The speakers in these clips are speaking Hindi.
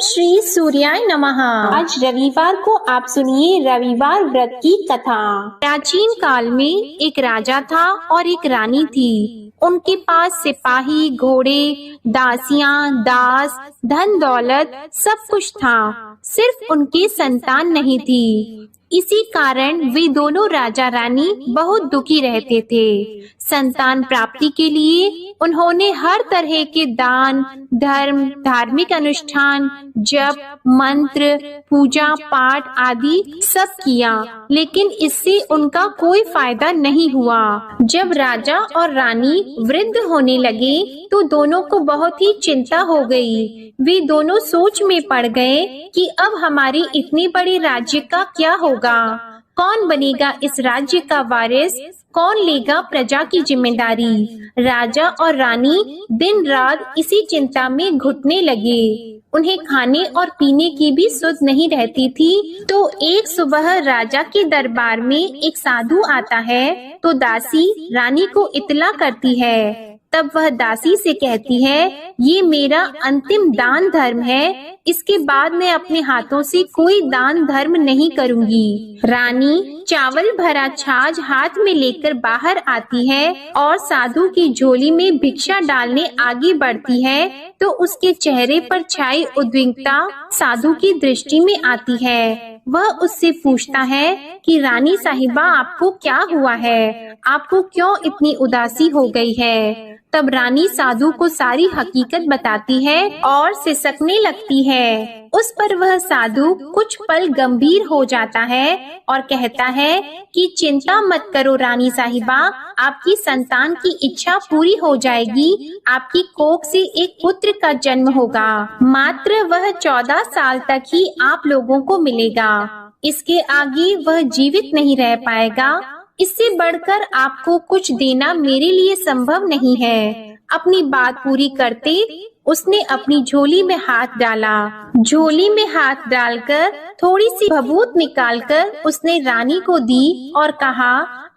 श्री सूर्याय नमः। आज रविवार को आप सुनिए रविवार व्रत की कथा। प्राचीन काल में एक राजा था और एक रानी थी। उनके पास सिपाही, घोड़े, दासियां, दास, धन दौलत सब कुछ था, सिर्फ उनकी संतान नहीं थी। इसी कारण वे दोनों राजा रानी बहुत दुखी रहते थे। संतान प्राप्ति के लिए उन्होंने हर तरह के दान, धर्म, धार्मिक अनुष्ठान, जप, मंत्र, पूजा पाठ आदि सब किया, लेकिन इससे उनका कोई फायदा नहीं हुआ। जब राजा और रानी वृद्ध होने लगे तो दोनों को बहुत ही चिंता हो गई। वे दोनों सोच में पड़ गए कि अब हमारे इतने बड़े राज्य का क्या होगा, कौन बनेगा इस राज्य का वारिस, कौन लेगा प्रजा की जिम्मेदारी। राजा और रानी दिन रात इसी चिंता में घुटने लगे। उन्हें खाने और पीने की भी सुध नहीं रहती थी। तो एक सुबह राजा के दरबार में एक साधु आता है तो दासी रानी को इत्तला करती है। तब वह दासी से कहती है, ये मेरा अंतिम दान धर्म है, इसके बाद मैं अपने हाथों से कोई दान धर्म नहीं करूंगी। रानी चावल भरा छाछ हाथ में लेकर बाहर आती है और साधु की झोली में भिक्षा डालने आगे बढ़ती है तो उसके चेहरे पर छाई उद्विग्नता साधु की दृष्टि में आती है। वह उससे पूछता है कि रानी साहिबा, आपको क्या हुआ है, आपको क्यों इतनी उदासी हो गई है। तब रानी साधु को सारी हकीकत बताती है और सिसकने लगती है। उस पर वह साधु कुछ पल गंभीर हो जाता है और कहता है कि चिंता मत करो रानी साहिबा, आपकी संतान की इच्छा पूरी हो जाएगी। आपकी कोख से एक पुत्र का जन्म होगा, मात्र वह 14 साल तक ही आप लोगों को मिलेगा। इसके आगे वह जीवित नहीं रह पाएगा। इससे बढ़कर आपको कुछ देना मेरे लिए संभव नहीं है। अपनी बात पूरी करते उसने अपनी झोली में हाथ डाला। झोली में हाथ डालकर थोड़ी सी भभूत निकालकर उसने रानी को दी और कहा,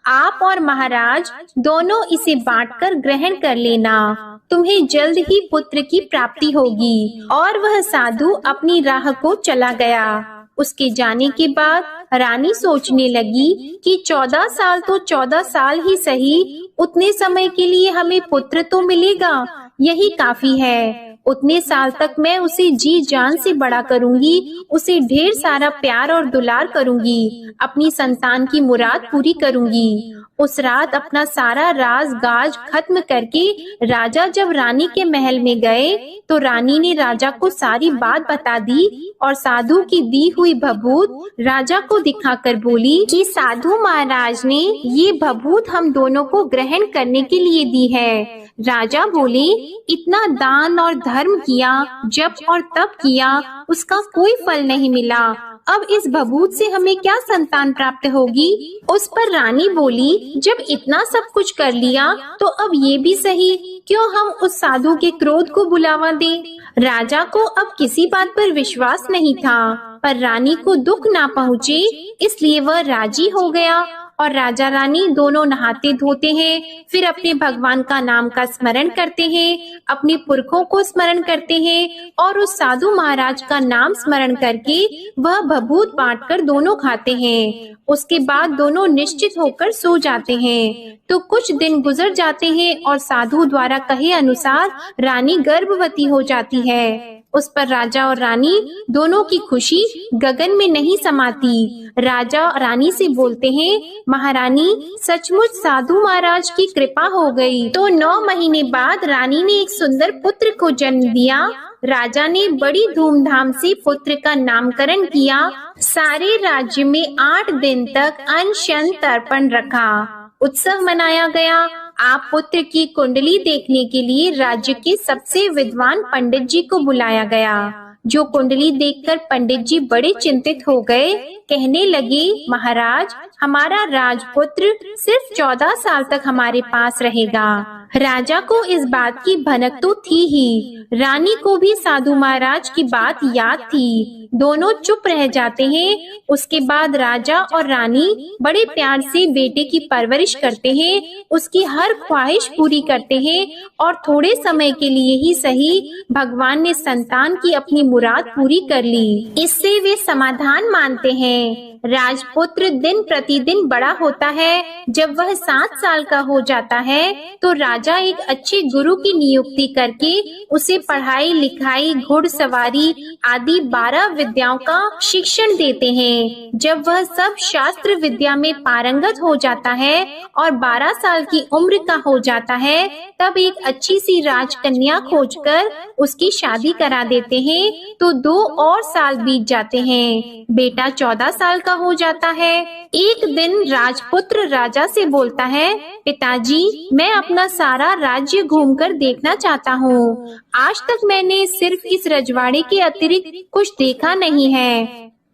आप और महाराज दोनों इसे बांटकर ग्रहण कर लेना, तुम्हें जल्द ही पुत्र की प्राप्ति होगी। और वह साधु अपनी राह को चला गया। उसके जाने के बाद रानी सोचने लगी कि 14 साल तो 14 साल ही सही, उतने समय के लिए हमें पुत्र तो मिलेगा, यही काफी है। उतने साल तक मैं उसे जी जान से बड़ा करूंगी, उसे ढेर सारा प्यार और दुलार करूंगी, अपनी संतान की मुराद पूरी करूंगी। उस रात अपना सारा राज गाज खत्म करके राजा जब रानी के महल में गए तो रानी ने राजा को सारी बात बता दी और साधु की दी हुई भभूत राजा को दिखाकर बोली कि साधु महाराज ने ये भभूत हम दोनों को ग्रहण करने के लिए दी है। राजा बोले, इतना दान और धर्म किया, जप और तप किया, उसका कोई फल नहीं मिला। अब इस भभूत से हमें क्या संतान प्राप्त होगी। उस पर रानी बोली, जब इतना सब कुछ कर लिया तो अब ये भी सही, क्यों हम उस साधु के क्रोध को बुलावा दें। राजा को अब किसी बात पर विश्वास नहीं था, पर रानी को दुख ना पहुँचे इसलिए वह राजी हो गया। और राजा रानी दोनों नहाते धोते हैं, फिर अपने भगवान का नाम का स्मरण करते हैं, अपने पुरखों को स्मरण करते हैं और उस साधु महाराज का नाम स्मरण करके वह भभूत बांटकर दोनों खाते हैं। उसके बाद दोनों निश्चित होकर सो जाते हैं। तो कुछ दिन गुजर जाते हैं और साधु द्वारा कहे अनुसार रानी गर्भवती हो जाती है। उस पर राजा और रानी दोनों की खुशी गगन में नहीं समाती। राजा रानी से बोलते हैं, महारानी सचमुच साधु महाराज की कृपा हो गई। तो 9 महीने बाद रानी ने एक सुंदर पुत्र को जन्म दिया। राजा ने बड़ी धूमधाम से पुत्र का नामकरण किया। सारे राज्य में 8 दिन तक अनशन तर्पण रखा, उत्सव मनाया गया। आप पुत्र की कुंडली देखने के लिए राज्य के सबसे विद्वान पंडित जी को बुलाया गया। जो कुंडली देखकर पंडित जी बड़े चिंतित हो गए, कहने लगे, महाराज हमारा राजपुत्र सिर्फ 14 साल तक हमारे पास रहेगा। राजा को इस बात की भनक तो थी ही, रानी को भी साधु महाराज की बात याद थी। दोनों चुप रह जाते हैं। उसके बाद राजा और रानी बड़े प्यार से बेटे की परवरिश करते हैं, उसकी हर ख्वाहिश पूरी करते हैं और थोड़े समय के लिए ही सही भगवान ने संतान की अपनी मुराद पूरी कर ली। इससे वे समाधान मानते हैं। राजपुत्र दिन प्रतिदिन बड़ा होता है। जब वह 7 साल का हो जाता है तो राजा एक अच्छे गुरु की नियुक्ति करके उसे पढ़ाई लिखाई, घुड़सवारी आदि 12 विद्याओं का शिक्षण देते हैं। जब वह सब शास्त्र विद्या में पारंगत हो जाता है और 12 साल की उम्र का हो जाता है, तब एक अच्छी सी राजकन्या खोजकर उसकी शादी करा देते हैं। तो 2 और साल बीत जाते हैं। बेटा 14 साल का हो जाता है। एक दिन राजपुत्र राजा से बोलता है, पिताजी, मैं अपना सारा राज्य घूमकर देखना चाहता हूँ। आज तक मैंने सिर्फ इस रजवाड़े के अतिरिक्त कुछ देखा नहीं है।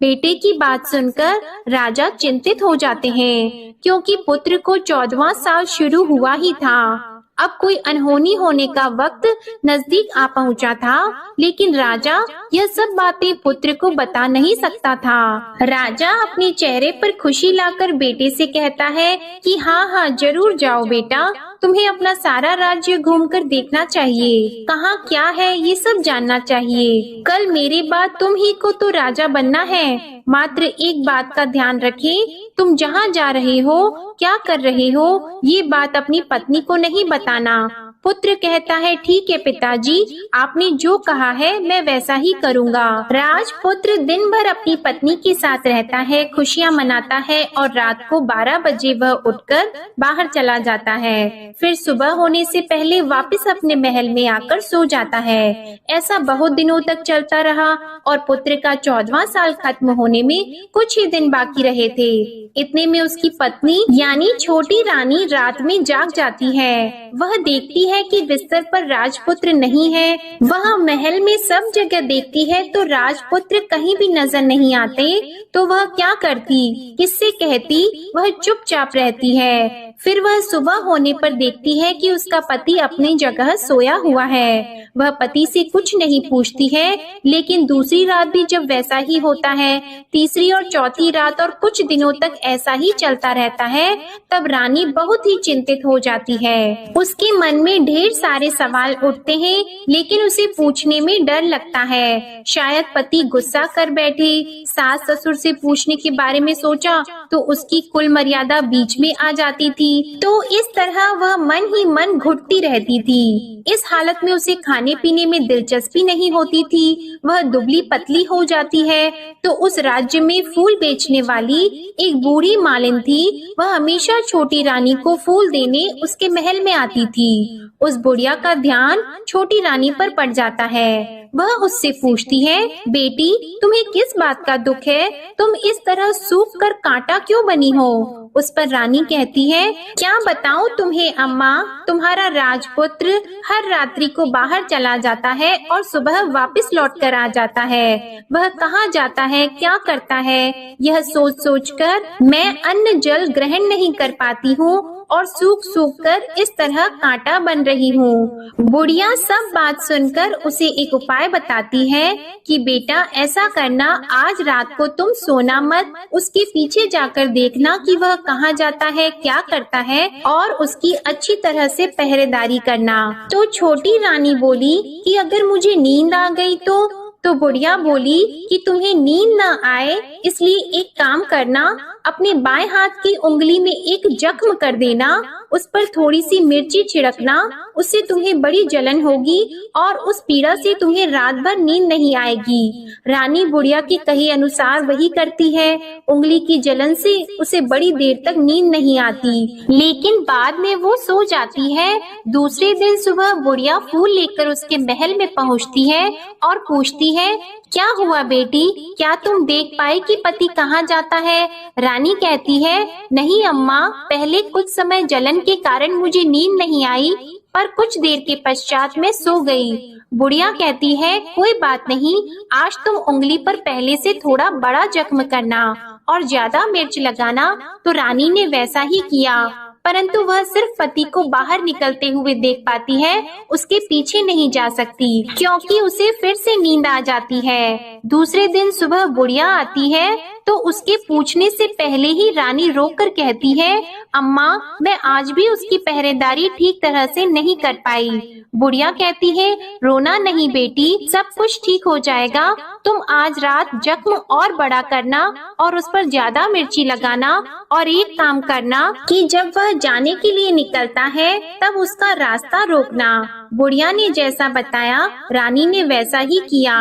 बेटे की बात सुनकर राजा चिंतित हो जाते हैं, क्योंकि पुत्र को 14वां साल शुरू हुआ ही था। अब कोई अनहोनी होने का वक्त नजदीक आ पहुंचा था, लेकिन राजा यह सब बातें पुत्र को बता नहीं सकता था। राजा अपने चेहरे पर खुशी लाकर बेटे से कहता है कि हाँ, जरूर जाओ बेटा, तुम्हें अपना सारा राज्य घूमकर देखना चाहिए। कहाँ क्या है ये सब जानना चाहिए। कल मेरे बाद तुम ही को तो राजा बनना है। मात्र एक बात का ध्यान रखें, तुम जहाँ जा रहे हो, क्या कर रहे हो, ये बात अपनी पत्नी को नहीं बताना। पुत्र कहता है, ठीक है पिताजी, आपने जो कहा है मैं वैसा ही करूँगा। राजपुत्र दिन भर अपनी पत्नी के साथ रहता है, खुशियाँ मनाता है और रात को 12 बजे वह उठकर बाहर चला जाता है। फिर सुबह होने से पहले वापस अपने महल में आकर सो जाता है। ऐसा बहुत दिनों तक चलता रहा और पुत्र का 14वां साल खत्म होने में कुछ ही दिन बाकी रहे थे। इतने में उसकी पत्नी यानी छोटी रानी रात में जाग जाती है। वह देखती है कि बिस्तर पर राजपुत्र नहीं है। वह महल में सब जगह देखती है तो राजपुत्र कहीं भी नजर नहीं आते। तो वह क्या करती, किससे कहती? वह चुपचाप रहती है। फिर वह सुबह होने पर देखती है कि उसका पति अपनी जगह सोया हुआ है। वह पति से कुछ नहीं पूछती है, लेकिन दूसरी रात भी जब वैसा ही होता है, तीसरी और चौथी रात और कुछ दिनों तक ऐसा ही चलता रहता है, तब रानी बहुत ही चिंतित हो जाती है। उसके मन में ढेर सारे सवाल उठते हैं, लेकिन उसे पूछने में डर लगता है। शायद पति गुस्सा कर बैठे। सास ससुर से पूछने के बारे में सोचा तो उसकी कुल मर्यादा बीच में आ जाती थी। तो इस तरह वह मन ही मन घुटती रहती थी। इस हालत में उसे खाने पीने में दिलचस्पी नहीं होती थी। वह दुबली पतली हो जाती है। तो उस राज्य में फूल बेचने वाली एक बूढ़ी मालिन थी। वह हमेशा छोटी रानी को फूल देने उसके महल में आती थी। उस बुढ़िया का ध्यान छोटी रानी पर पड़ जाता है। वह उससे पूछती है, बेटी, तुम्हें किस बात का दुख है? तुम इस तरह सूख कर कांटा क्यों बनी हो? उस पर रानी कहती है, क्या बताऊं तुम्हें अम्मा, तुम्हारा राजपुत्र हर रात्रि को बाहर चला जाता है और सुबह वापस लौट कर आ जाता है। वह कहाँ जाता है, क्या करता है, यह सोच सोच कर मैं अन्न जल ग्रहण नहीं कर पाती हूँ और सूख सूख कर इस तरह कांटा बन रही हूँ। बुढ़िया सब बात सुनकर उसे एक उपाय बताती है कि बेटा ऐसा करना, आज रात को तुम सोना मत, उसके पीछे जाकर देखना कि वह कहाँ जाता है, क्या करता है और उसकी अच्छी तरह से पहरेदारी करना। तो छोटी रानी बोली कि अगर मुझे नींद आ गई तो बुढ़िया बोली कि तुम्हें नींद न आए इसलिए एक काम करना, अपने बाएं हाथ की उंगली में एक जख्म कर देना, उस पर थोड़ी सी मिर्ची छिड़कना, उससे तुम्हें बड़ी जलन होगी और उस पीड़ा से तुम्हें रात भर नींद नहीं आएगी। रानी बुढ़िया के कहे अनुसार वही करती है। उंगली की जलन से उसे बड़ी देर तक नींद नहीं आती, लेकिन बाद में वो सो जाती है। दूसरे दिन सुबह बुढ़िया फूल लेकर उसके महल में पहुँचती है और पूछती है, क्या हुआ बेटी, क्या तुम देख पाई कि पति कहाँ जाता है? रानी कहती है, नहीं अम्मा, पहले कुछ समय जलन के कारण मुझे नींद नहीं आई, पर कुछ देर के पश्चात मैं सो गई। बुढ़िया कहती है, कोई बात नहीं, आज तुम उंगली पर पहले से थोड़ा बड़ा जख्म करना और ज्यादा मिर्च लगाना। तो रानी ने वैसा ही किया, परंतु वह सिर्फ पति को बाहर निकलते हुए देख पाती है, उसके पीछे नहीं जा सकती क्योंकि उसे फिर से नींद आ जाती है। दूसरे दिन सुबह बुढ़िया आती है तो उसके पूछने से पहले ही रानी रोककर कहती है, अम्मा, मैं आज भी उसकी पहरेदारी ठीक तरह से नहीं कर पाई। बुढ़िया कहती है, रोना नहीं बेटी, सब कुछ ठीक हो जाएगा। तुम आज रात जख्म और बड़ा करना और उस पर ज्यादा मिर्ची लगाना और एक काम करना कि जब वह जाने के लिए निकलता है तब उसका रास्ता रोकना। बुढ़िया ने जैसा बताया रानी ने वैसा ही किया।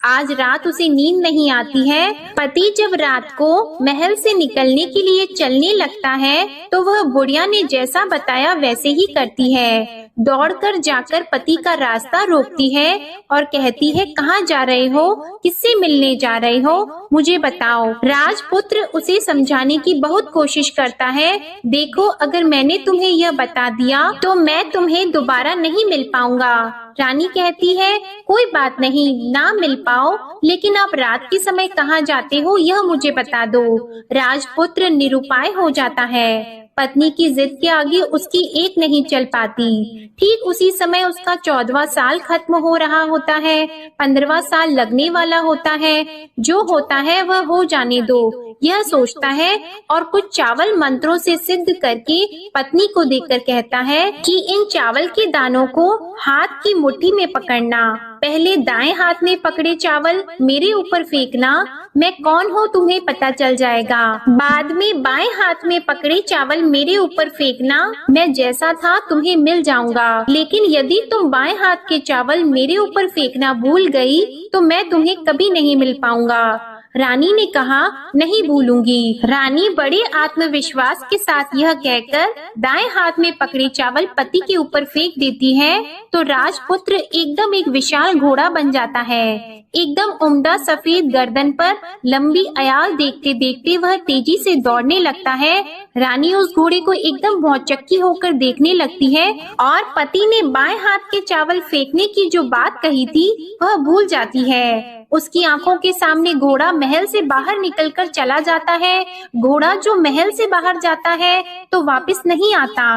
आज रात उसे नींद नहीं आती है। पति जब रात को महल से निकलने के लिए चलने लगता है तो वह बुढ़िया ने जैसा बताया वैसे ही करती है। दौड़कर जाकर पति का रास्ता रोकती है और कहती है, कहाँ जा रहे हो, किससे मिलने जा रहे हो, मुझे बताओ। राजपुत्र उसे समझाने की बहुत कोशिश करता है। देखो, अगर मैंने तुम्हें यह बता दिया तो मैं तुम्हें दोबारा नहीं मिल पाऊंगा। रानी कहती है, कोई बात नहीं, ना मिल पाओ, लेकिन आप रात के समय कहाँ जाते हो यह मुझे बता दो। राजपुत्र निरुपाय हो जाता है। पत्नी की जिद के आगे उसकी एक नहीं चल पाती। ठीक उसी समय उसका 14वां साल खत्म हो रहा होता है, 15वां साल लगने वाला होता है। जो होता है वह हो जाने दो, यह सोचता है और कुछ चावल मंत्रों से सिद्ध करके पत्नी को देकर कहता है कि इन चावल के दानों को हाथ की मुट्ठी में पकड़ना। पहले दाएं हाथ में पकड़े चावल मेरे ऊपर फेंकना, मैं कौन हूँ तुम्हें पता चल जाएगा। बाद में बाएं हाथ में पकड़े चावल मेरे ऊपर फेंकना, मैं जैसा था तुम्हें मिल जाऊंगा। लेकिन यदि तुम बाएं हाथ के चावल मेरे ऊपर फेंकना भूल गई तो मैं तुम्हें कभी नहीं मिल पाऊंगा। रानी ने कहा, नहीं भूलूंगी। रानी बड़े आत्मविश्वास के साथ यह कहकर दाएं हाथ में पकड़े चावल पति के ऊपर फेंक देती है तो राजपुत्र एकदम एक विशाल घोड़ा बन जाता है। एकदम उम्दा सफेद गर्दन पर लंबी अयाल देखते देखते वह तेजी से दौड़ने लगता है। रानी उस घोड़े को एकदम भौचक्की होकर देखने लगती है और पति ने बाएं हाथ के चावल फेंकने की जो बात कही थी वह भूल जाती है। उसकी आंखों के सामने घोड़ा महल से बाहर निकलकर चला जाता है। घोड़ा जो महल से बाहर जाता है तो वापस नहीं आता।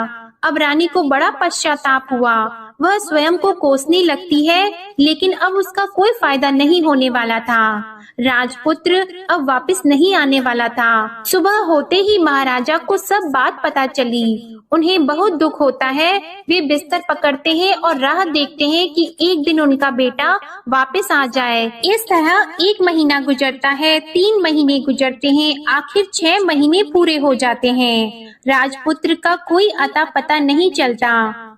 अब रानी को बड़ा पश्चाताप हुआ। वह स्वयं को कोसने लगती है, लेकिन अब उसका कोई फायदा नहीं होने वाला था। राजपुत्र अब वापस नहीं आने वाला था। सुबह होते ही महाराजा को सब बात पता चली। उन्हें बहुत दुख होता है। वे बिस्तर पकड़ते हैं और राह देखते हैं कि एक दिन उनका बेटा वापस आ जाए। इस तरह 1 महीना गुजरता है, 3 महीने गुजरते हैं, आखिर 6 महीने पूरे हो जाते हैं। राजपुत्र का कोई अता पता नहीं चलता।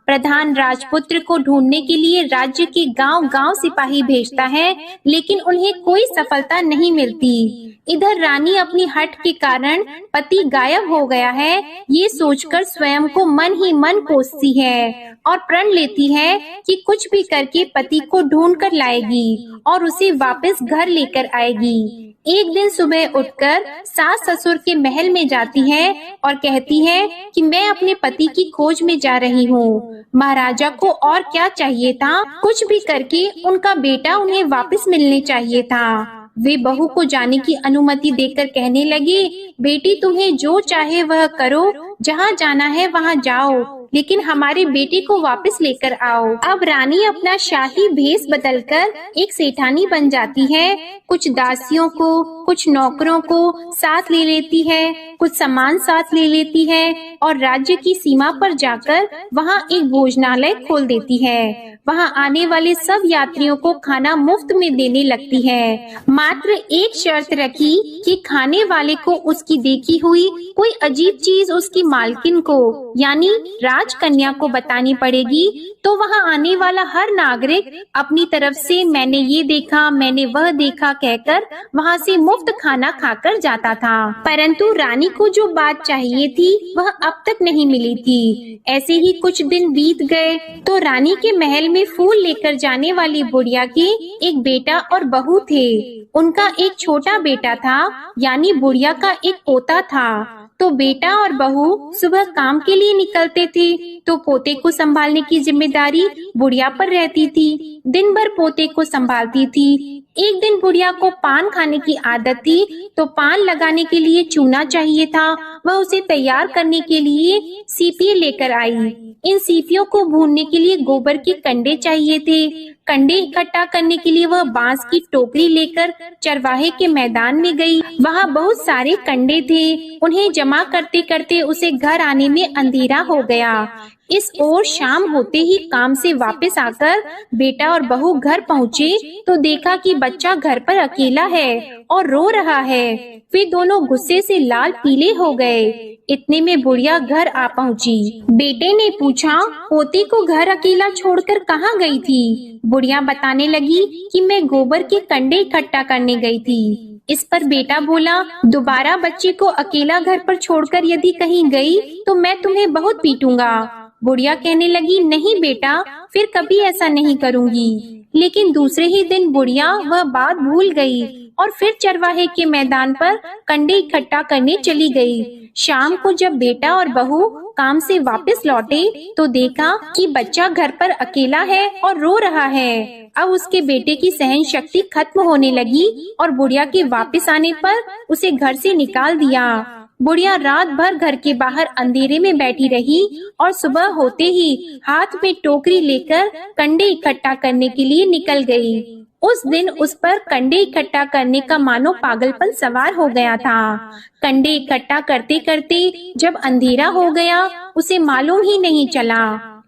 प्रधान राजपुत्र को ढूंढने के लिए राज्य के गांव-गांव सिपाही भेजता है, लेकिन उन्हें कोई सफलता नहीं मिलती। इधर रानी अपनी हठ के कारण पति गायब हो गया है, ये सोचकर स्वयं को मन ही मन कोसती है और प्रण लेती है कि कुछ भी करके पति को ढूंढ कर लाएगी और उसे वापस घर लेकर आएगी। एक दिन सुबह उठकर सास ससुर के महल में जाती है और कहती है कि मैं अपने पति की खोज में जा रही हूँ। महाराजा को और क्या चाहिए था, कुछ भी करके उनका बेटा उन्हें वापस मिलने चाहिए था। वे बहू को जाने की अनुमति देकर कहने लगे, बेटी तुम्हें जो चाहे वह करो, जहाँ जाना है वहाँ जाओ, लेकिन हमारे बेटे को वापस लेकर आओ। अब रानी अपना शाही भेष बदलकर एक सेठानी बन जाती है। कुछ दासियों को, कुछ नौकरों को साथ ले लेती है, कुछ सामान साथ ले लेती है और राज्य की सीमा पर जाकर वहाँ एक भोजनालय खोल देती है। वहाँ आने वाले सब यात्रियों को खाना मुफ्त में देने लगती है। मात्र एक शर्त रखी कि खाने वाले को उसकी देखी हुई कोई अजीब चीज उसकी मालकिन को यानी राजकन्या को बतानी पड़ेगी। तो वहाँ आने वाला हर नागरिक अपनी तरफ से मैंने ये देखा, मैंने वह देखा कहकर वहाँ से मुफ्त खाना खाकर जाता था। परंतु रानी को जो बात चाहिए थी वह अब तक नहीं मिली थी। ऐसे ही कुछ दिन बीत गए तो रानी के महल में फूल लेकर जाने वाली बुढ़िया के एक बेटा और बहू थे। उनका एक छोटा बेटा था, यानी बुढ़िया का एक पोता था। तो बेटा और बहू सुबह काम के लिए निकलते थे, तो पोते को संभालने की जिम्मेदारी बुढ़िया पर रहती थी। दिन भर पोते को संभालती थी। एक दिन बुढ़िया को पान खाने की आदत थी, तो पान लगाने के लिए चूना चाहिए था। वह उसे तैयार करने के लिए सीपी लेकर आई। इन सीपियों को भूनने के लिए गोबर के कंडे चाहिए थे। कंडे इकट्ठा करने के लिए वह बांस की टोकरी लेकर चरवाहे के मैदान में गई। वहाँ बहुत सारे कंडे थे। उन्हें जमा करते करते उसे घर आने में अंधेरा हो गया। इस ओर शाम होते ही काम से वापस आकर बेटा और बहू घर पहुँचे, तो देखा कि बच्चा घर पर अकेला है और रो रहा है। वे दोनों गुस्से से लाल पीले हो गए। इतने में बुढ़िया घर आ पहुँची। बेटे ने पूछा, पोती को घर अकेला छोड़कर कहाँ गई थी? बुढ़िया बताने लगी कि मैं गोबर के कंडे इकट्ठा करने गई थी। इस पर बेटा बोला, दोबारा बच्चे को अकेला घर पर छोड़कर यदि कहीं गई तो मैं तुम्हें बहुत पीटूंगा। बुढ़िया कहने लगी, नहीं बेटा, फिर कभी ऐसा नहीं करूंगी। लेकिन दूसरे ही दिन बुढ़िया वह बात भूल गई और फिर चरवाहे के मैदान पर कंडे इकट्ठा करने चली गई। शाम को जब बेटा और बहू काम से वापस लौटे, तो देखा कि बच्चा घर पर अकेला है और रो रहा है। अब उसके बेटे की सहन शक्ति खत्म होने लगी और बुढ़िया के वापस आने पर उसे घर से निकाल दिया। बुढ़िया रात भर घर के बाहर अंधेरे में बैठी रही और सुबह होते ही हाथ में टोकरी लेकर कंडे इकट्ठा करने के लिए निकल गई। उस दिन उस पर कंडे इकट्ठा करने का मानो पागलपन सवार हो गया था। कंडे इकट्ठा करते करते जब अंधेरा हो गया, उसे मालूम ही नहीं चला।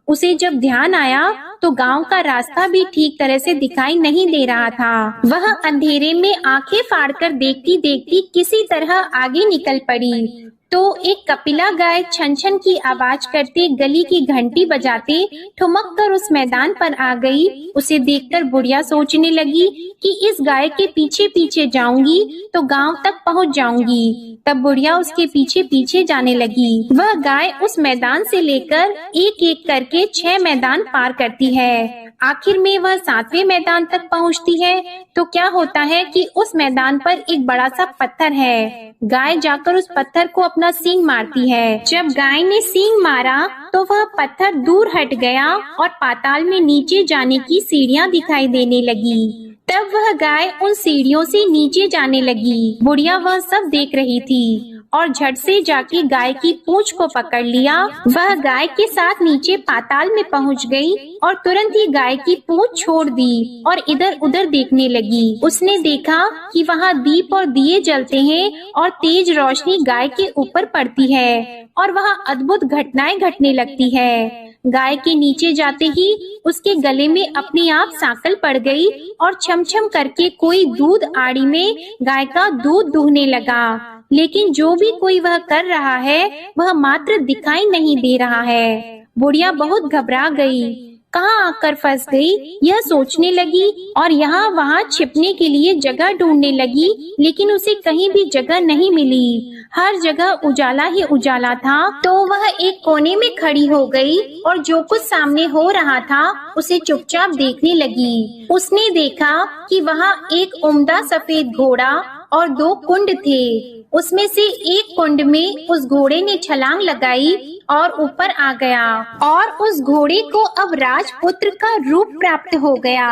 उसे जब ध्यान आया तो गांव का रास्ता भी ठीक तरह से दिखाई नहीं दे रहा था। वह अंधेरे में आंखें फाड़कर देखती देखती किसी तरह आगे निकल पड़ी। तो एक कपिला गाय छन छन की आवाज करते गली की घंटी बजाते ठुमक कर उस मैदान पर आ गई। उसे देखकर बुढ़िया सोचने लगी कि इस गाय के पीछे पीछे जाऊंगी तो गांव तक पहुंच जाऊंगी। तब बुढ़िया उसके पीछे पीछे जाने लगी। वह गाय उस मैदान से लेकर एक एक करके 6 मैदान पार करती है। आखिर में वह 7वें मैदान तक पहुंचती है। तो क्या होता है कि उस मैदान पर एक बड़ा सा पत्थर है। गाय जाकर उस पत्थर को अपना सींग मारती है। जब गाय ने सींग मारा तो वह पत्थर दूर हट गया और पाताल में नीचे जाने की सीढ़ियां दिखाई देने लगी। तब वह गाय उन सीढ़ियों से नीचे जाने लगी। बुढ़िया वह सब देख रही थी और झट से जाके गाय की पूंछ को पकड़ लिया। वह गाय के साथ नीचे पाताल में पहुंच गई और तुरंत ही गाय की पूंछ छोड़ दी और इधर उधर देखने लगी। उसने देखा कि वहाँ दीप और दिए जलते हैं और तेज रोशनी गाय के ऊपर पड़ती है और वहाँ अद्भुत घटनाएं घटने लगती है। गाय के नीचे जाते ही उसके गले में अपने आप सांकल पड़ गई और छमछम करके कोई दूध आड़ी में गाय का दूध दूहने लगा। लेकिन जो भी कोई वह कर रहा है वह मात्र दिखाई नहीं दे रहा है। बुढ़िया बहुत घबरा गई, कहाँ आकर फंस गई यह सोचने लगी और यहाँ वहाँ छिपने के लिए जगह ढूंढने लगी। लेकिन उसे कहीं भी जगह नहीं मिली। हर जगह उजाला ही उजाला था। तो वह एक कोने में खड़ी हो गई और जो कुछ सामने हो रहा था उसे चुपचाप देखने लगी। उसने देखा कि वहाँ एक उम्दा सफेद घोड़ा और 2 कुंड थे। उसमें से एक कुंड में उस घोड़े ने छलांग लगाई और ऊपर आ गया और उस घोड़े को अब राजपुत्र का रूप प्राप्त हो गया।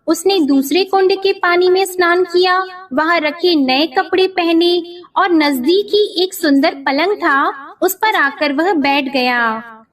उसने दूसरे कुंड के पानी में स्नान किया, वहाँ रखे नए कपड़े पहने और नजदीक ही एक सुंदर पलंग था, उस पर आकर वह बैठ गया।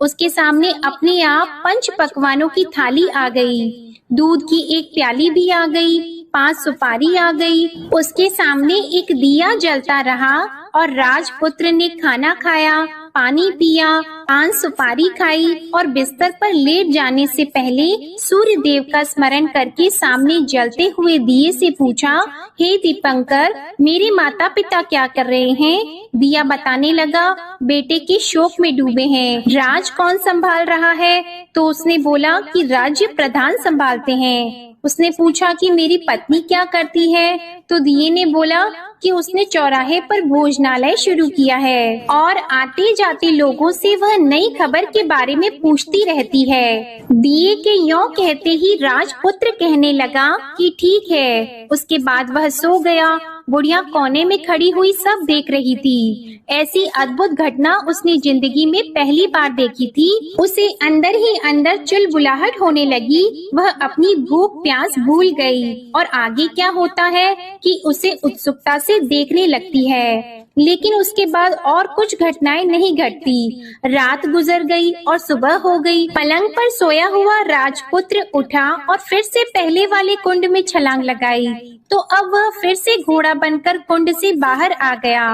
उसके सामने अपने आप 5 पकवानों की थाली आ गई। दूध की एक प्याली भी आ गई, 5 सुपारी आ गई। उसके सामने एक दिया जलता रहा और राजपुत्र ने खाना खाया, पानी पिया, 5 सुपारी खाई और बिस्तर पर लेट जाने से पहले सूर्य देव का स्मरण करके सामने जलते हुए दिए से पूछा, हे दीपंकर, मेरे माता पिता क्या कर रहे हैं? दिया बताने लगा, बेटे के शोक में डूबे हैं। राज कौन संभाल रहा है? तो उसने बोला कि राज्य प्रधान संभालते हैं। उसने पूछा कि मेरी पत्नी क्या करती है? तो दिए ने बोला कि उसने चौराहे पर भोजनालय शुरू किया है और आते जाते लोगों से वह नई खबर के बारे में पूछती रहती है। दिए के यों कहते ही राजपुत्र कहने लगा कि ठीक है। उसके बाद वह सो गया। बुढ़िया कोने में खड़ी हुई सब देख रही थी। ऐसी अद्भुत घटना उसने जिंदगी में पहली बार देखी थी। उसे अंदर ही अंदर चुलबुलाहट होने लगी। वह अपनी भूख प्यास भूल गई और आगे क्या होता है कि उसे उत्सुकता से देखने लगती है। लेकिन उसके बाद और कुछ घटनाएं नहीं घटती। रात गुजर गई और सुबह हो गई। पलंग पर सोया हुआ राजपुत्र उठा और फिर से पहले वाले कुंड में छलांग लगाई। तो अब वह फिर से घोड़ा बनकर कुंड से बाहर आ गया।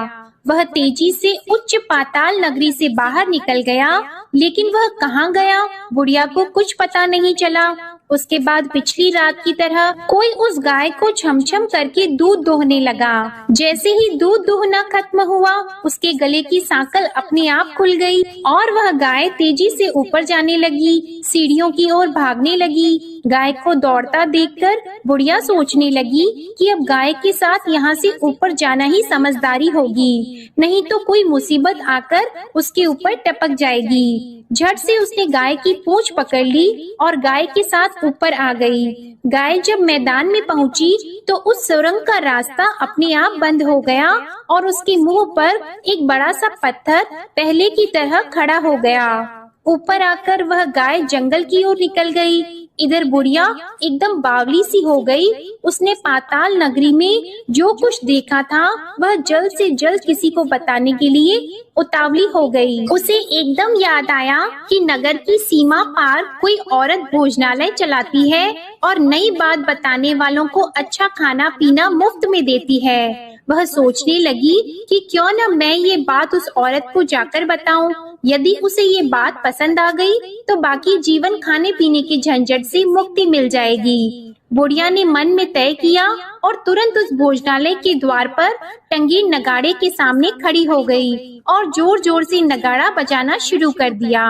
वह तेजी से उच्च पाताल नगरी से बाहर निकल गया, लेकिन वह कहाँ गया बुढ़िया को कुछ पता नहीं चला। उसके बाद पिछली रात की तरह कोई उस गाय को छमछम करके दूध दोहने लगा। जैसे ही दूध दोहना खत्म हुआ, उसके गले की सांकल अपने आप खुल गई और वह गाय तेजी से ऊपर जाने लगी, सीढ़ियों की ओर भागने लगी। गाय को दौड़ता देखकर बुढ़िया सोचने लगी कि अब गाय के साथ यहाँ से ऊपर जाना ही समझदारी होगी, नहीं तो कोई मुसीबत आकर उसके ऊपर टपक जाएगी। झट से उसने गाय की पूंछ पकड़ ली और गाय के साथ ऊपर आ गई। गाय जब मैदान में पहुंची तो उस सुरंग का रास्ता अपने आप बंद हो गया और उसके मुंह पर एक बड़ा सा पत्थर पहले की तरह खड़ा हो गया। ऊपर आकर वह गाय जंगल की ओर निकल गई। इधर बुढ़िया एकदम बावली सी हो गई। उसने पाताल नगरी में जो कुछ देखा था वह जल्द से जल्द किसी को बताने के लिए उतावली हो गई। उसे एकदम याद आया कि नगर की सीमा पार कोई औरत भोजनालय चलाती है और नई बात बताने वालों को अच्छा खाना पीना मुफ्त में देती है। वह सोचने लगी कि क्यों न मैं ये बात उस औरत को जाकर बताऊं। यदि उसे ये बात पसंद आ गई तो बाकी जीवन खाने पीने की झंझट से मुक्ति मिल जाएगी। बुढ़िया ने मन में तय किया और तुरंत उस भोजनालय के द्वार पर टंगे नगाड़े के सामने खड़ी हो गई और जोर जोर से नगाड़ा बजाना शुरू कर दिया।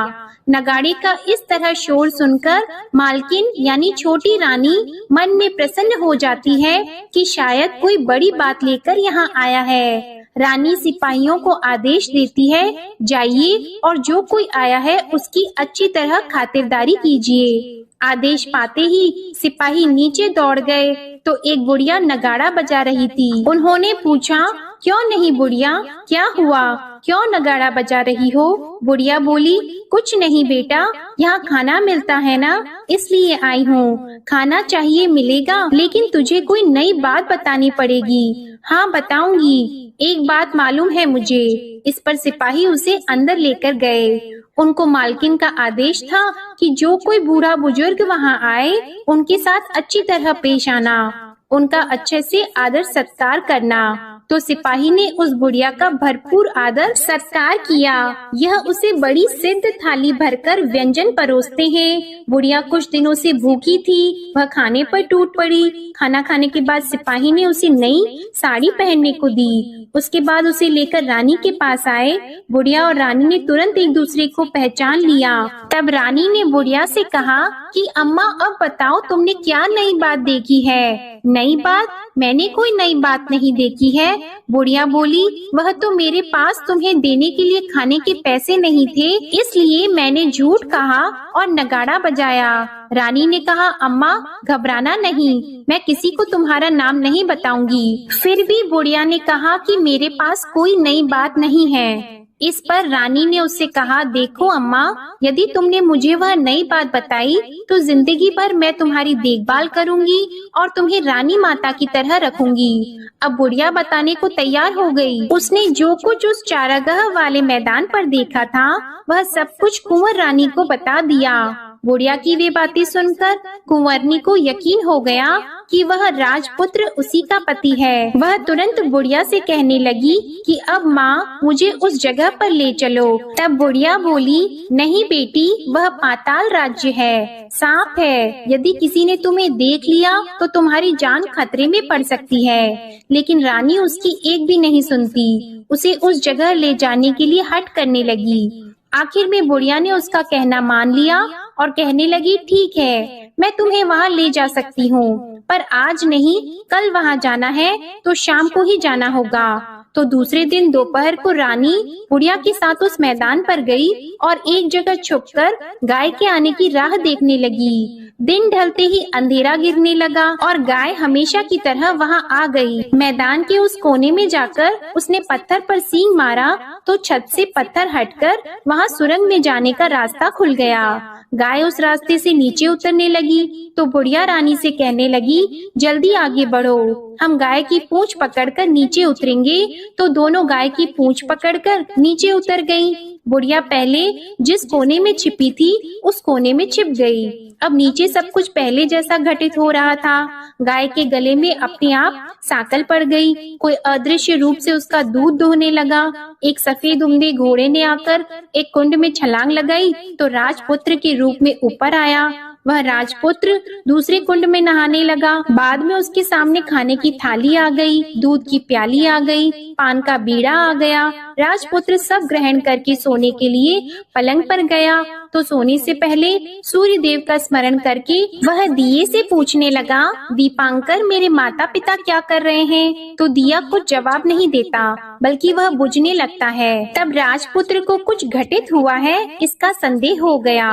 नगाड़े का इस तरह शोर सुनकर मालकिन यानी छोटी रानी मन में प्रसन्न हो जाती है कि शायद कोई बड़ी बात लेकर यहाँ आया है। रानी सिपाहियों को आदेश देती है, जाइए और जो कोई आया है उसकी अच्छी तरह खातिरदारी कीजिए। आदेश पाते ही सिपाही नीचे दौड़ गए तो एक बुढ़िया नगाड़ा बजा रही थी। उन्होंने पूछा, क्यों नहीं बुढ़िया, क्या हुआ, क्यों नगाड़ा बजा रही हो? बुढ़िया बोली, कुछ नहीं बेटा, यहाँ खाना मिलता है ना, इसलिए आई हूँ। खाना चाहिए मिलेगा, लेकिन तुझे कोई नई बात बतानी पड़ेगी। हाँ बताऊंगी, एक बात मालूम है मुझे। इस पर सिपाही उसे अंदर लेकर गए। उनको मालकिन का आदेश था कि जो कोई बूढ़ा बुजुर्ग वहाँ आए उनके साथ अच्छी तरह पेश आना, उनका अच्छे से आदर सत्कार करना। तो सिपाही ने उस बुढ़िया का भरपूर आदर सत्कार किया। यह उसे बड़ी सिद्ध थाली भरकर व्यंजन परोसते हैं। बुढ़िया कुछ दिनों से भूखी थी, वह खाने पर टूट पड़ी। खाना खाने के बाद सिपाही ने उसे नई साड़ी पहनने को दी। उसके बाद उसे लेकर रानी के पास आए। बुढ़िया और रानी ने तुरंत एक दूसरे को पहचान लिया। तब रानी ने बुढ़िया से कहा कि अम्मा अब बताओ तुमने क्या नई बात देखी है? नई बात? मैंने कोई नई बात नहीं देखी है। बुढ़िया बोली, वह तो मेरे पास तुम्हें देने के लिए खाने के पैसे नहीं थे, इसलिए मैंने झूठ कहा और नगाड़ा बजाया। रानी ने कहा, अम्मा घबराना नहीं, मैं किसी को तुम्हारा नाम नहीं बताऊंगी। फिर भी बुढ़िया ने कहा कि मेरे पास कोई नई बात नहीं है। इस पर रानी ने उससे कहा, देखो अम्मा, यदि तुमने मुझे वह नई बात बताई तो जिंदगी भर मैं तुम्हारी देखभाल करूंगी और तुम्हें रानी माता की तरह रखूंगी। अब बुढ़िया बताने को तैयार हो गई। उसने जो कुछ उस चारागाह वाले मैदान पर देखा था वह सब कुछ कुंवर रानी को बता दिया। बुढ़िया की वे बातें सुनकर कुंवरनी को यकीन हो गया कि वह राजपुत्र उसी का पति है। वह तुरंत बुढ़िया से कहने लगी कि अब माँ मुझे उस जगह पर ले चलो। तब बुढ़िया बोली, नहीं बेटी, वह पाताल राज्य है, सांप है। यदि किसी ने तुम्हें देख लिया तो तुम्हारी जान खतरे में पड़ सकती है। लेकिन रानी उसकी एक भी नहीं सुनती, उसे उस जगह ले जाने के लिए हठ करने लगी। आखिर में बुढ़िया ने उसका कहना मान लिया और कहने लगी, ठीक है, मैं तुम्हें वहाँ ले जा सकती हूँ, पर आज नहीं, कल वहाँ जाना है तो शाम को ही जाना होगा। तो दूसरे दिन दोपहर को रानी बुढ़िया के साथ उस मैदान पर गई और एक जगह छुपकर गाय के आने की राह देखने लगी। दिन ढलते ही अंधेरा गिरने लगा और गाय हमेशा की तरह वहां आ गई। मैदान के उस कोने में जाकर उसने पत्थर पर सींग मारा तो छत से पत्थर हटकर वहां सुरंग में जाने का रास्ता खुल गया। गाय उस रास्ते से नीचे उतरने लगी तो बुढ़िया रानी से कहने लगी, जल्दी आगे बढ़ो, हम गाय की पूंछ पकड़कर नीचे उतरेंगे। तो दोनों गाय की पूंछ पकड़कर नीचे उतर गईं। बुढ़िया पहले जिस कोने में छिपी थी उस कोने में छिप गई। अब नीचे सब कुछ पहले जैसा घटित हो रहा था। गाय के गले में अपने आप सांकल पड़ गई। कोई अदृश्य रूप से उसका दूध दोहने लगा। एक सफेद उम्दे घोड़े ने आकर एक कुंड में छलांग लगाई तो राजपुत्र के रूप में ऊपर आया। वह राजपुत्र दूसरे कुंड में नहाने लगा। बाद में उसके सामने खाने की थाली आ गई, दूध की प्याली आ गई, पान का बीड़ा आ गया। राजपुत्र सब ग्रहण करके सोने के लिए पलंग पर गया तो सोने से पहले सूर्य देव का स्मरण करके वह दिए से पूछने लगा, दीपांकर मेरे माता पिता क्या कर रहे हैं? तो दिया कुछ जवाब नहीं देता बल्कि वह बुझने लगता है। तब राजपुत्र को कुछ घटित हुआ है इसका संदेह हो गया।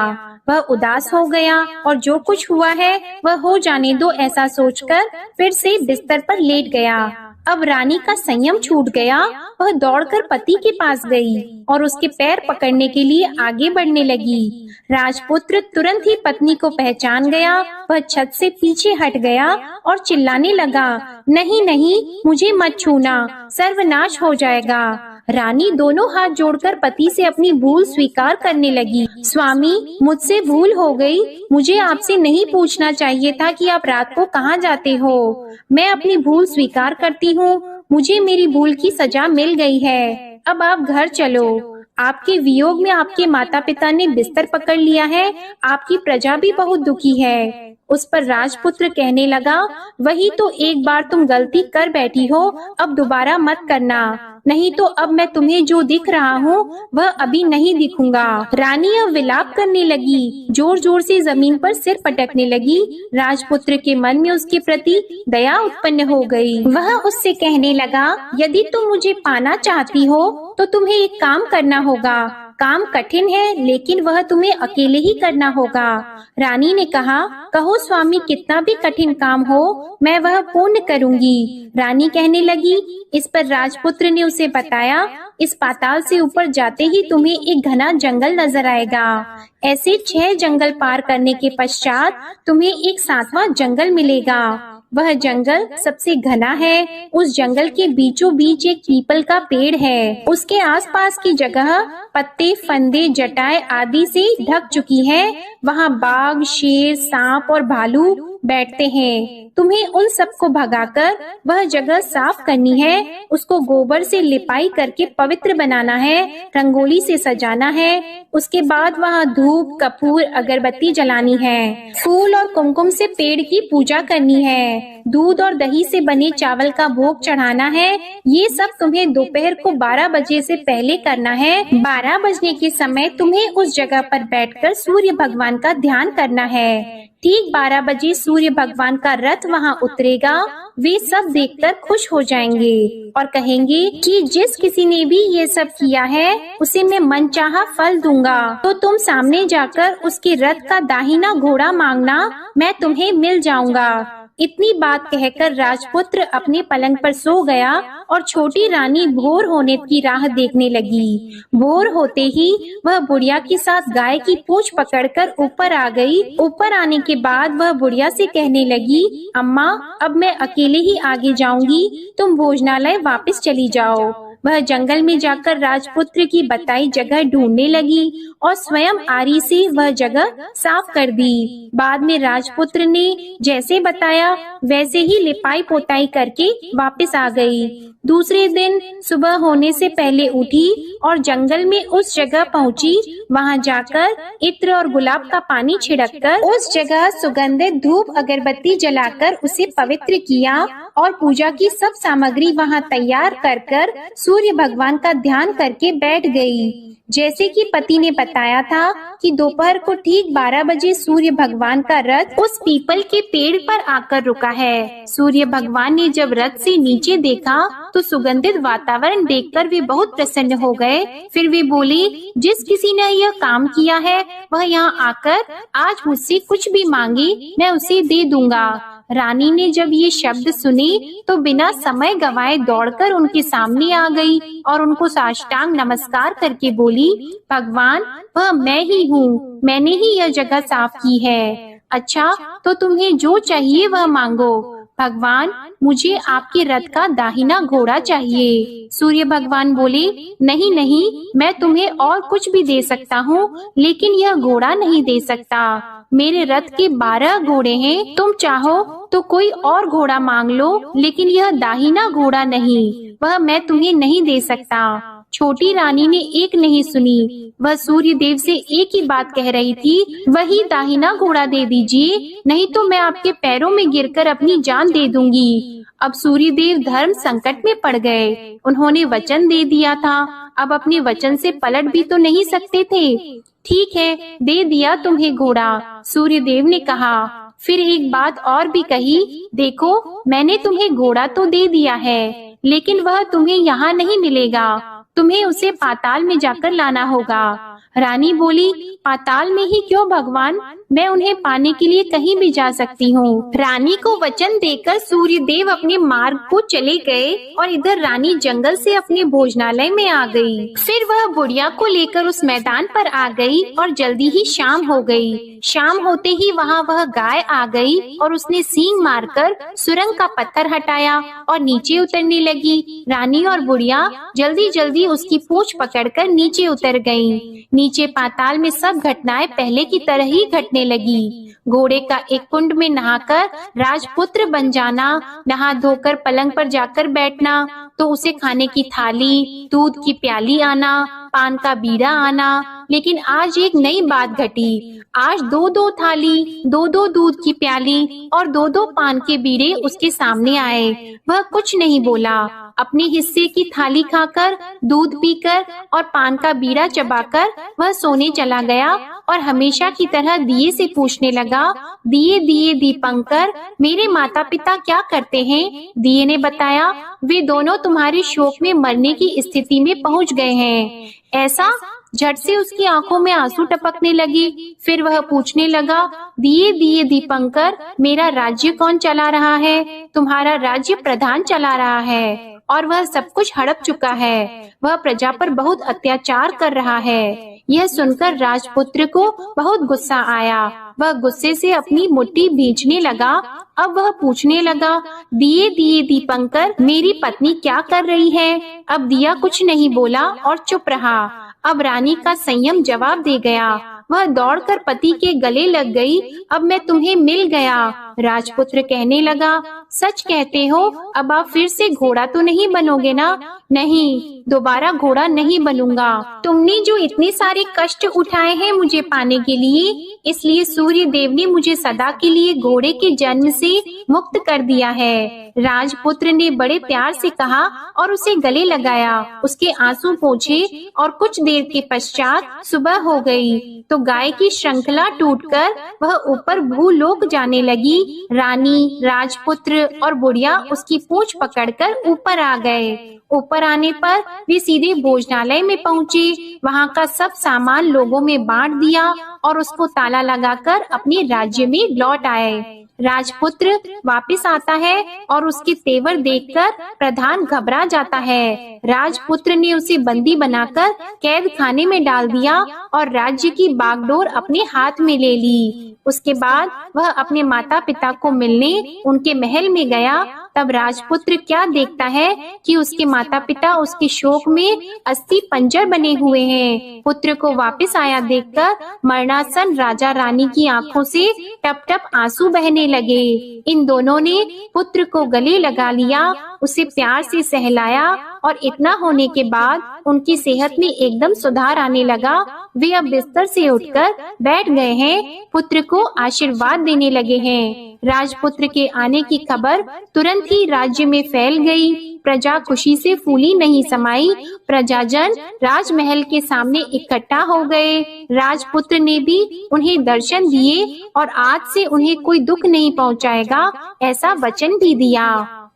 वह उदास हो गया और जो कुछ हुआ है वह हो जाने दो ऐसा सोचकर फिर से बिस्तर पर लेट गया। अब रानी का संयम छूट गया। वह दौड़कर पति के पास गई और उसके पैर पकड़ने के लिए आगे बढ़ने लगी। राजपुत्र तुरंत ही पत्नी को पहचान गया। वह छत से पीछे हट गया और चिल्लाने लगा, नहीं नहीं, मुझे मत छूना, सर्वनाश हो जाएगा। रानी दोनों हाथ जोड़कर पति से अपनी भूल स्वीकार करने लगी। स्वामी, मुझसे भूल हो गई। मुझे आपसे नहीं पूछना चाहिए था कि आप रात को कहाँ जाते हो। मैं अपनी भूल स्वीकार करती हूँ। मुझे मेरी भूल की सजा मिल गई है। अब आप घर चलो। आपके वियोग में आपके माता पिता ने बिस्तर पकड़ लिया है। आपकी प्रजा भी बहुत दुखी है। उस पर राजपुत्र कहने लगा, वही तो एक बार तुम गलती कर बैठी हो, अब दोबारा मत करना, नहीं तो अब मैं तुम्हें जो दिख रहा हूँ वह अभी नहीं दिखूंगा। रानी अब विलाप करने लगी, जोर जोर से जमीन पर सिर पटकने लगी। राजपुत्र के मन में उसके प्रति दया उत्पन्न हो गई। वह उससे कहने लगा, यदि तुम मुझे पाना चाहती हो तो तुम्हें एक काम करना होगा। काम कठिन है लेकिन वह तुम्हें अकेले ही करना होगा। रानी ने कहा, कहो स्वामी, कितना भी कठिन काम हो मैं वह पूर्ण करूंगी। रानी कहने लगी। इस पर राजपुत्र ने उसे बताया, इस पाताल से ऊपर जाते ही तुम्हें एक घना जंगल नजर आएगा। ऐसे 6 जंगल पार करने के पश्चात तुम्हें एक 7वां जंगल मिलेगा। वह जंगल सबसे घना है। उस जंगल के बीचों बीच एक पीपल का पेड़ है। उसके आसपास की जगह पत्ते, फंदे, जटाएं आदि से ढक चुकी है। वहाँ बाघ, शेर, सांप और भालू बैठते हैं। तुम्हें उन सबको भगाकर वह जगह साफ करनी है। उसको गोबर से लिपाई करके पवित्र बनाना है, रंगोली से सजाना है। उसके बाद वहाँ धूप, कपूर, अगरबत्ती जलानी है। फूल और कुमकुम से पेड़ की पूजा करनी है। दूध और दही से बने चावल का भोग चढ़ाना है। ये सब तुम्हें दोपहर को 12 बजे से पहले करना है। 12 बजने के समय तुम्हें उस जगह पर बैठकर सूर्य भगवान का ध्यान करना है। ठीक 12 बजे सूर्य भगवान का रथ वहाँ उतरेगा। वे सब देखकर खुश हो जाएंगे और कहेंगे कि जिस किसी ने भी ये सब किया है उसे मैं मनचाहा फल दूंगा। तो तुम सामने जाकर उसके रथ का दाहिना घोड़ा मांगना, मैं तुम्हें मिल जाऊंगा। इतनी बात कहकर राजपुत्र अपने पलंग पर सो गया और छोटी रानी भोर होने की राह देखने लगी। भोर होते ही वह बुढ़िया के साथ गाय की पूंछ पकड़कर ऊपर आ गई। ऊपर आने के बाद वह बुढ़िया से कहने लगी, अम्मा, अब मैं अकेले ही आगे जाऊंगी, तुम भोजनालय वापस चली जाओ। वह जंगल में जाकर राजपुत्र की बताई जगह ढूंढने लगी और स्वयं आरी से वह जगह साफ कर दी। बाद में राजपुत्र ने जैसे बताया वैसे ही लिपाई पोताई करके वापस आ गई। दूसरे दिन सुबह होने से पहले उठी और जंगल में उस जगह पहुंची। वहां जाकर इत्र और गुलाब का पानी छिड़ककर उस जगह सुगंधित धूप अगरबत्ती जलाकर उसे पवित्र किया और पूजा की सब सामग्री वहां तैयार कर सूर्य भगवान का ध्यान करके बैठ गई। जैसे कि पति ने बताया था कि दोपहर को ठीक 12 बजे सूर्य भगवान का रथ उस पीपल के पेड़ पर आकर रुका है। सूर्य भगवान ने जब रथ से नीचे देखा तो सुगंधित वातावरण देखकर वे बहुत प्रसन्न हो गए। फिर वे बोले, जिस किसी ने यह काम किया है वह यहाँ आकर आज मुझसे कुछ भी मांगे मैं उसे दे दूंगा। रानी ने जब ये शब्द सुने तो बिना समय गंवाए दौड़कर उनके सामने आ गई और उनको साष्टांग नमस्कार करके बोली, भगवान वह मैं ही हूँ, मैंने ही यह जगह साफ की है। अच्छा, तो तुम्हें जो चाहिए वह मांगो। भगवान, मुझे आपके रथ का दाहिना घोड़ा चाहिए। सूर्य भगवान बोले, नहीं नहीं, मैं तुम्हें और कुछ भी दे सकता हूँ, लेकिन यह घोड़ा नहीं दे सकता। मेरे रथ के 12 घोड़े हैं, तुम चाहो तो कोई और घोड़ा मांग लो, लेकिन यह दाहिना घोड़ा नहीं, वह मैं तुम्हें नहीं दे सकता। छोटी रानी ने एक नहीं सुनी, वह सूर्य देव से एक ही बात कह रही थी, वही दाहिना घोड़ा दे दीजिए, नहीं तो मैं आपके पैरों में गिरकर अपनी जान दे दूंगी। अब सूर्य देव धर्म संकट में पड़ गए। उन्होंने वचन दे दिया था, अब अपने वचन से पलट भी तो नहीं सकते थे। ठीक है, दे दिया तुम्हें घोड़ा, सूर्य देव ने कहा। फिर एक बात और भी कही, देखो मैंने तुम्हें घोड़ा तो दे दिया है, लेकिन वह तुम्हें यहाँ नहीं मिलेगा, तुम्हें उसे पाताल में जाकर लाना होगा। रानी बोली, पाताल में ही क्यों भगवान, मैं उन्हें पाने के लिए कहीं भी जा सकती हूँ। रानी को वचन देकर सूर्य देव अपने मार्ग को चले गए और इधर रानी जंगल से अपने भोजनालय में आ गई। फिर वह बुढ़िया को लेकर उस मैदान पर आ गई और जल्दी ही शाम हो गई। शाम होते ही वहाँ वह गाय आ गई और उसने सींग मारकर सुरंग का पत्थर हटाया और नीचे उतरने लगी। रानी और बुढ़िया जल्दी जल्दी उसकी पूंछ पकड़कर नीचे उतर गईं। नीचे पाताल में सब घटनाएं पहले की तरह ही घटने लगी। घोड़े का एक कुंड में नहाकर राजपुत्र बन जाना, नहा धोकर पलंग पर जाकर बैठना, तो उसे खाने की थाली, दूध की प्याली आना, पान का बीड़ा आना। लेकिन आज एक नई बात घटी। आज 2-2 थाली, 2-2 दूध की प्याली और 2-2 पान के बीड़े उसके सामने आए। वह कुछ नहीं बोला। अपने हिस्से की थाली खाकर, दूध पीकर और पान का बीड़ा चबाकर वह सोने चला गया और हमेशा की तरह दिए से पूछने लगा, दिए दिए दीपंकर, मेरे माता पिता क्या करते हैं? दिए ने बताया, वे दोनों तुम्हारे शोक में मरने की स्थिति में पहुंच गए हैं। ऐसा? झट से उसकी आंखों में आंसू टपकने लगे। फिर वह पूछने लगा, दिए दिए दीपंकर, मेरा राज्य कौन चला रहा है? तुम्हारा राज्य प्रधान चला रहा है और वह सब कुछ हड़प चुका है। वह प्रजा पर बहुत अत्याचार कर रहा है। यह सुनकर राजपुत्र को बहुत गुस्सा आया। वह गुस्से से अपनी मुट्ठी भींचने लगा। अब वह पूछने लगा, दिए दिए दीपंकर, मेरी पत्नी क्या कर रही है? अब दिया कुछ नहीं बोला और चुप रहा। अब रानी का संयम जवाब दे गया। वह दौड़कर पति के गले लग गई। अब मैं तुम्हें मिल गया। राजपुत्र कहने लगा, सच कहते हो? अब आप फिर से घोड़ा तो नहीं बनोगे ना? नहीं, दोबारा घोड़ा नहीं बनूंगा। तुमने जो इतने सारे कष्ट उठाए हैं मुझे पाने के लिए, इसलिए सूर्य देव ने मुझे सदा के लिए घोड़े के जन्म से मुक्त कर दिया है। राजपुत्र ने बड़े प्यार से कहा और उसे गले लगाया। उसके आंसू पोंछे और कुछ देर के पश्चात सुबह हो गई तो गाय की श्रृंखला टूटकर वह ऊपर भूलोक जाने लगी। रानी, राजपुत्र और बुढ़िया उसकी पूंछ पकड़कर ऊपर आ गए। ऊपर आने पर वे सीधे भोजनालय में पहुँचे। वहाँ का सब सामान लोगों में बांट दिया और उसको ताला लगाकर अपने राज्य में लौट आए। राजपुत्र वापस आता है और उसके तेवर देखकर प्रधान घबरा जाता है। राजपुत्र ने उसे बंदी बनाकर कैद खाने में डाल दिया और राज्य की बागडोर अपने हाथ में ले ली। उसके बाद वह अपने माता पिता को मिलने उनके महल में गया। तब राजपुत्र क्या देखता है कि उसके माता पिता उसके शोक में अस्थि पंजर बने हुए हैं। पुत्र को वापस आया देखकर मरणासन राजा रानी की आंखों से टप टप आंसू बहने लगे। इन दोनों ने पुत्र को गले लगा लिया, उसे प्यार से सहलाया और इतना होने के बाद उनकी सेहत में एकदम सुधार आने लगा। वे अब बिस्तर से उठकर बैठ गए हैं, पुत्र को आशीर्वाद देने लगे हैं। राजपुत्र के आने की खबर तुरंत ही राज्य में फैल गई। प्रजा खुशी से फूली नहीं समाई। प्रजाजन राजमहल के सामने इकट्ठा हो गए। राजपुत्र ने भी उन्हें दर्शन दिए और आज से उन्हें कोई दुख नहीं पहुंचाएगा, ऐसा वचन भी दिया।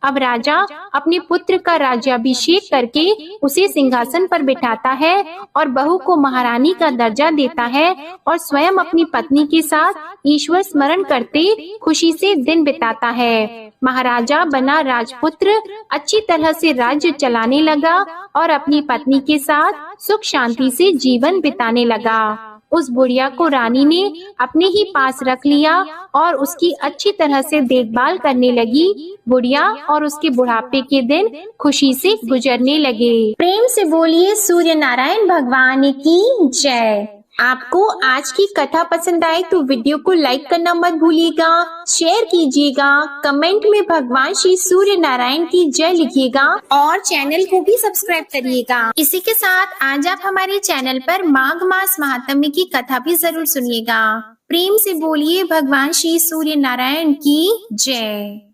अब राजा अपने पुत्र का राज्याभिषेक करके उसे सिंहासन पर बिठाता है और बहू को महारानी का दर्जा देता है और स्वयं अपनी पत्नी के साथ ईश्वर स्मरण करते खुशी से दिन बिताता है। महाराजा बना राजपुत्र अच्छी तरह से राज्य चलाने लगा और अपनी पत्नी के साथ सुख शांति से जीवन बिताने लगा। उस बुढ़िया को रानी ने अपने ही पास रख लिया और उसकी अच्छी तरह से देखभाल करने लगी। बुढ़िया और उसके बुढ़ापे के दिन खुशी से गुजरने लगे। प्रेम से बोलिए सूर्य नारायण भगवान की जय। आपको आज की कथा पसंद आए तो वीडियो को लाइक करना मत भूलिएगा, शेयर कीजिएगा, कमेंट में भगवान श्री सूर्य नारायण की जय लिखिएगा और चैनल को भी सब्सक्राइब करिएगा। इसी के साथ आज आप हमारे चैनल पर माघ मास महात्म्य की कथा भी जरूर सुनिएगा। प्रेम से बोलिए भगवान श्री सूर्य नारायण की जय।